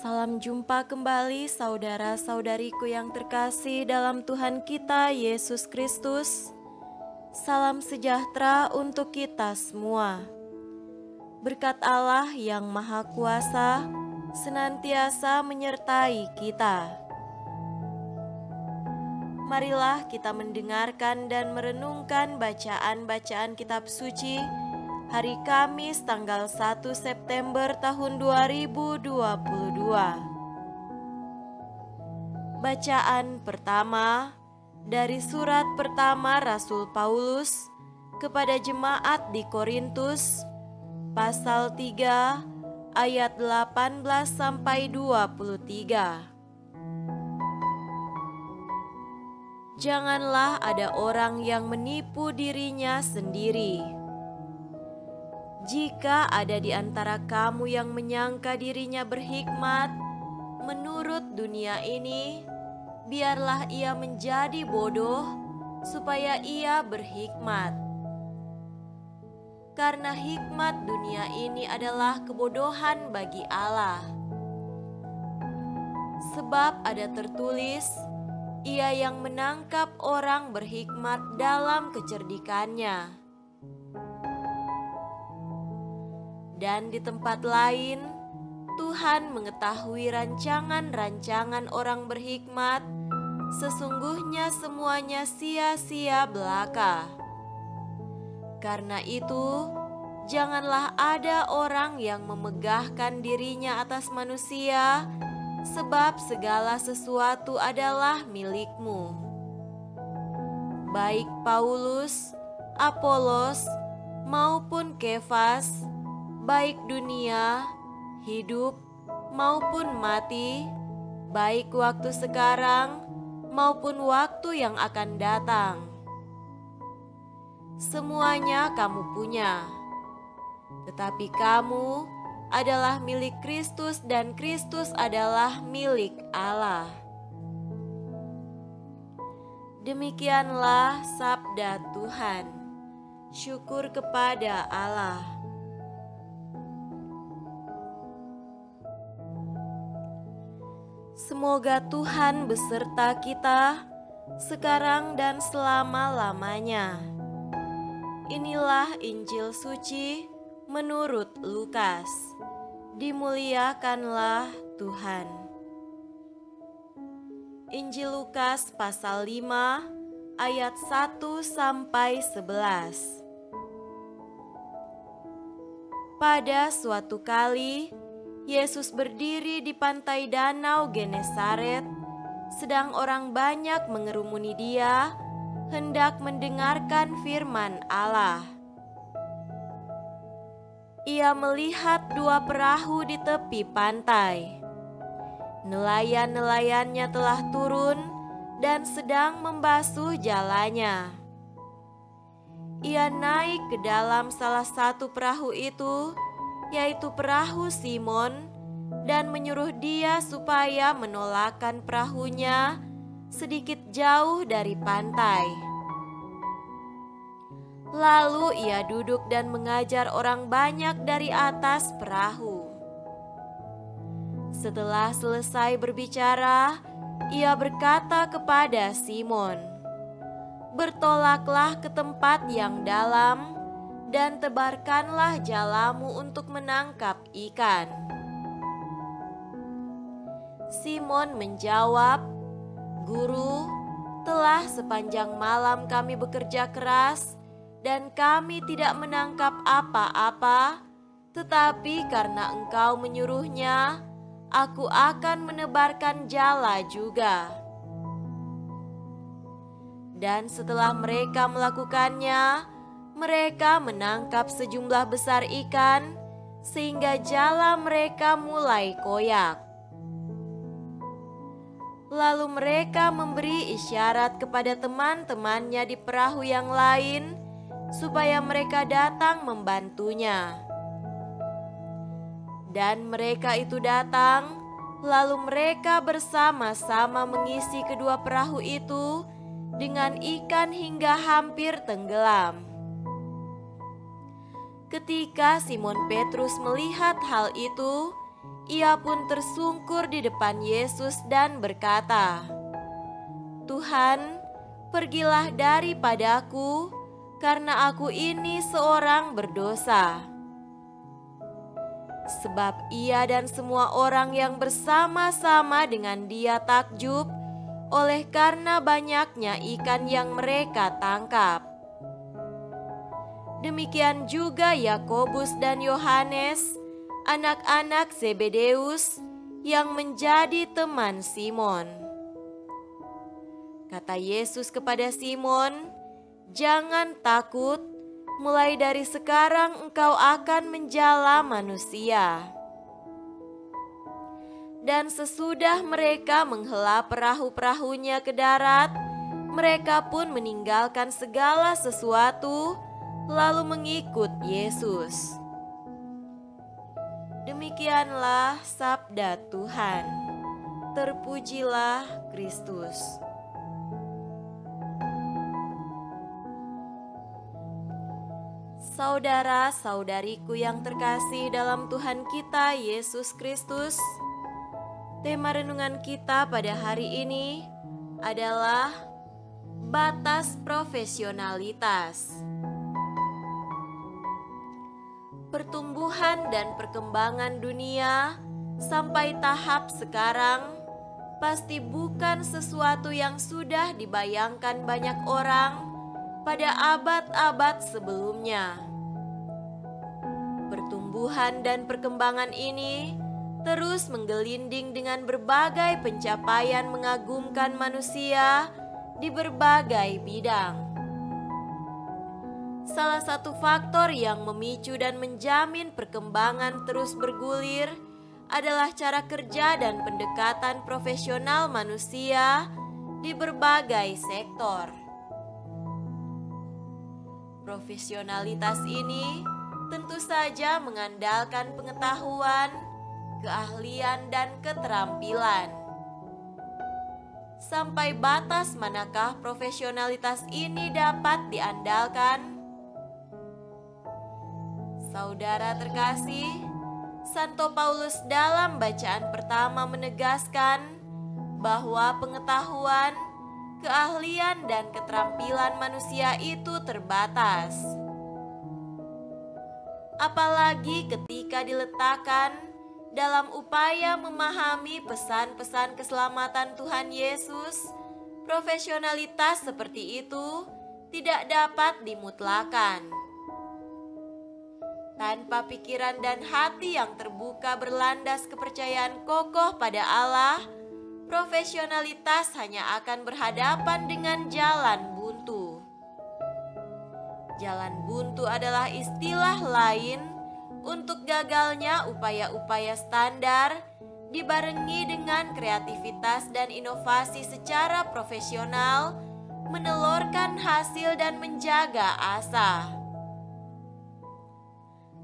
Salam jumpa kembali saudara-saudariku yang terkasih dalam Tuhan kita Yesus Kristus. Salam sejahtera untuk kita semua. Berkat Allah yang Maha Kuasa senantiasa menyertai kita. Marilah kita mendengarkan dan merenungkan bacaan-bacaan kitab suci hari Kamis tanggal 1 September tahun 2022. Bacaan pertama dari surat pertama Rasul Paulus kepada jemaat di Korintus, pasal 3 ayat 18 sampai 23. Janganlah ada orang yang menipu dirinya sendiri. Jika ada di antara kamu yang menyangka dirinya berhikmat menurut dunia ini, biarlah ia menjadi bodoh supaya ia berhikmat. Karena hikmat dunia ini adalah kebodohan bagi Allah. Sebab ada tertulis, ia yang menangkap orang berhikmat dalam kecerdikannya. Dan di tempat lain, Tuhan mengetahui rancangan-rancangan orang berhikmat, sesungguhnya semuanya sia-sia belaka. Karena itu, janganlah ada orang yang memegahkan dirinya atas manusia, sebab segala sesuatu adalah milikmu. Baik Paulus, Apolos, maupun Kefas, baik dunia, hidup, maupun mati, baik waktu sekarang, maupun waktu yang akan datang. Semuanya kamu punya, tetapi kamu adalah milik Kristus dan Kristus adalah milik Allah. Demikianlah sabda Tuhan. Syukur kepada Allah. Semoga Tuhan beserta kita sekarang dan selama-lamanya. Inilah Injil suci menurut Lukas. Dimuliakanlah Tuhan. Injil Lukas pasal 5 ayat 1 sampai 11. Pada suatu kali Yesus berdiri di pantai danau Genesaret, sedang orang banyak mengerumuni dia, hendak mendengarkan firman Allah. Ia melihat dua perahu di tepi pantai. Nelayan-nelayannya telah turun dan sedang membasuh jalannya. Ia naik ke dalam salah satu perahu itu, yaitu perahu Simon, dan menyuruh dia supaya menolakkan perahunya sedikit jauh dari pantai. Lalu ia duduk dan mengajar orang banyak dari atas perahu. Setelah selesai berbicara, ia berkata kepada Simon, "Bertolaklah ke tempat yang dalam dan tebarkanlah jalamu untuk menangkap ikan." Simon menjawab, "Guru, telah sepanjang malam kami bekerja keras dan kami tidak menangkap apa-apa, tetapi karena Engkau menyuruhnya, aku akan menebarkan jala juga." Dan setelah mereka melakukannya, mereka menangkap sejumlah besar ikan, sehingga jala mereka mulai koyak. Lalu mereka memberi isyarat kepada teman-temannya di perahu yang lain, supaya mereka datang membantunya. Dan mereka itu datang, lalu mereka bersama-sama mengisi kedua perahu itu dengan ikan hingga hampir tenggelam. Ketika Simon Petrus melihat hal itu, Ia pun tersungkur di depan Yesus dan berkata, "Tuhan, pergilah daripadaku, karena aku ini seorang berdosa." Sebab ia dan semua orang yang bersama-sama dengan dia takjub oleh karena banyaknya ikan yang mereka tangkap. Demikian juga Yakobus dan Yohanes, anak-anak Zebedeus yang menjadi teman Simon. Kata Yesus kepada Simon, "Jangan takut, mulai dari sekarang engkau akan menjala manusia." Dan sesudah mereka menghela perahu-perahunya ke darat, mereka pun meninggalkan segala sesuatu, lalu mengikut Yesus. Demikianlah sabda Tuhan. Terpujilah Kristus. Saudara-saudariku yang terkasih dalam Tuhan kita Yesus Kristus, tema renungan kita pada hari ini adalah batas profesionalitas. Pertumbuhan dan perkembangan dunia sampai tahap sekarang pasti bukan sesuatu yang sudah dibayangkan banyak orang pada abad-abad sebelumnya. Pertumbuhan dan perkembangan ini terus menggelinding dengan berbagai pencapaian mengagumkan manusia di berbagai bidang. Salah satu faktor yang memicu dan menjamin perkembangan terus bergulir adalah cara kerja dan pendekatan profesional manusia di berbagai sektor. Profesionalitas ini tentu saja mengandalkan pengetahuan, keahlian, dan keterampilan. Sampai batas manakah profesionalitas ini dapat diandalkan? Saudara terkasih, Santo Paulus dalam bacaan pertama menegaskan bahwa pengetahuan, keahlian, dan keterampilan manusia itu terbatas. Apalagi ketika diletakkan dalam upaya memahami pesan-pesan keselamatan Tuhan Yesus, profesionalitas seperti itu tidak dapat dimutlakan. Tanpa pikiran dan hati yang terbuka berlandas kepercayaan kokoh pada Allah, profesionalitas hanya akan berhadapan dengan jalan buntu. Jalan buntu adalah istilah lain untuk gagalnya upaya-upaya standar dibarengi dengan kreativitas dan inovasi secara profesional, menelurkan hasil dan menjaga asa.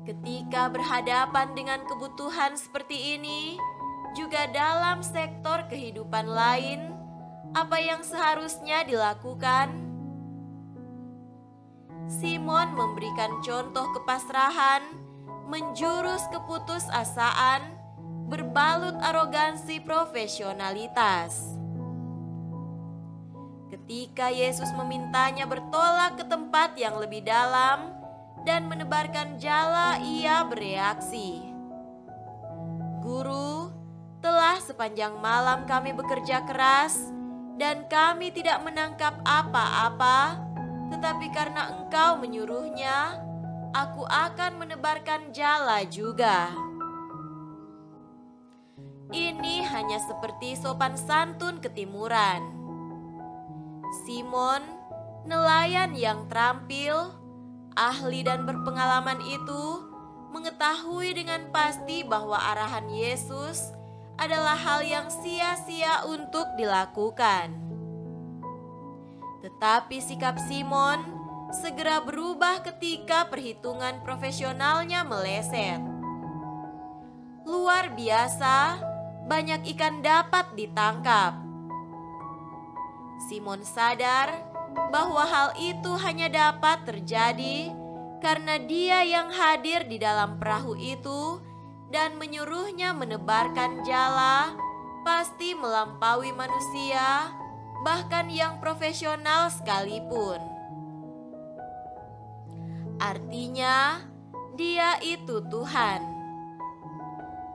Ketika berhadapan dengan kebutuhan seperti ini, juga dalam sektor kehidupan lain, apa yang seharusnya dilakukan? Simon memberikan contoh kepasrahan, menjurus keputusasaan, berbalut arogansi profesionalitas. Ketika Yesus memintanya bertolak ke tempat yang lebih dalam dan menebarkan jala, ia bereaksi, "Guru, telah sepanjang malam kami bekerja keras dan kami tidak menangkap apa-apa, tetapi karena Engkau menyuruhnya, aku akan menebarkan jala juga." Ini hanya seperti sopan santun ketimuran. Simon, nelayan yang terampil, ahli dan berpengalaman itu mengetahui dengan pasti bahwa arahan Yesus adalah hal yang sia-sia untuk dilakukan. Tetapi sikap Simon segera berubah ketika perhitungan profesionalnya meleset. Luar biasa, banyak ikan dapat ditangkap. Simon sadar bahwa hal itu hanya dapat terjadi karena dia yang hadir di dalam perahu itu dan menyuruhnya menebarkan jala pasti melampaui manusia, bahkan yang profesional sekalipun. Artinya, Dia itu Tuhan.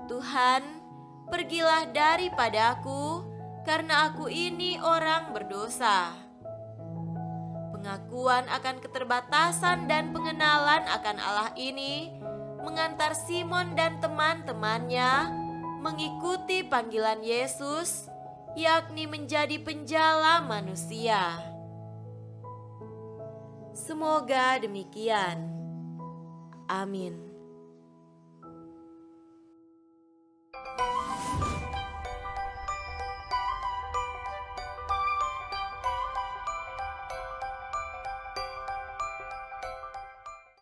Tuhan, pergilah daripadaku, karena aku ini orang berdosa. Pengakuan akan keterbatasan dan pengenalan akan Allah ini mengantar Simon dan teman-temannya mengikuti panggilan Yesus, yakni menjadi penjala manusia. Semoga demikian. Amin.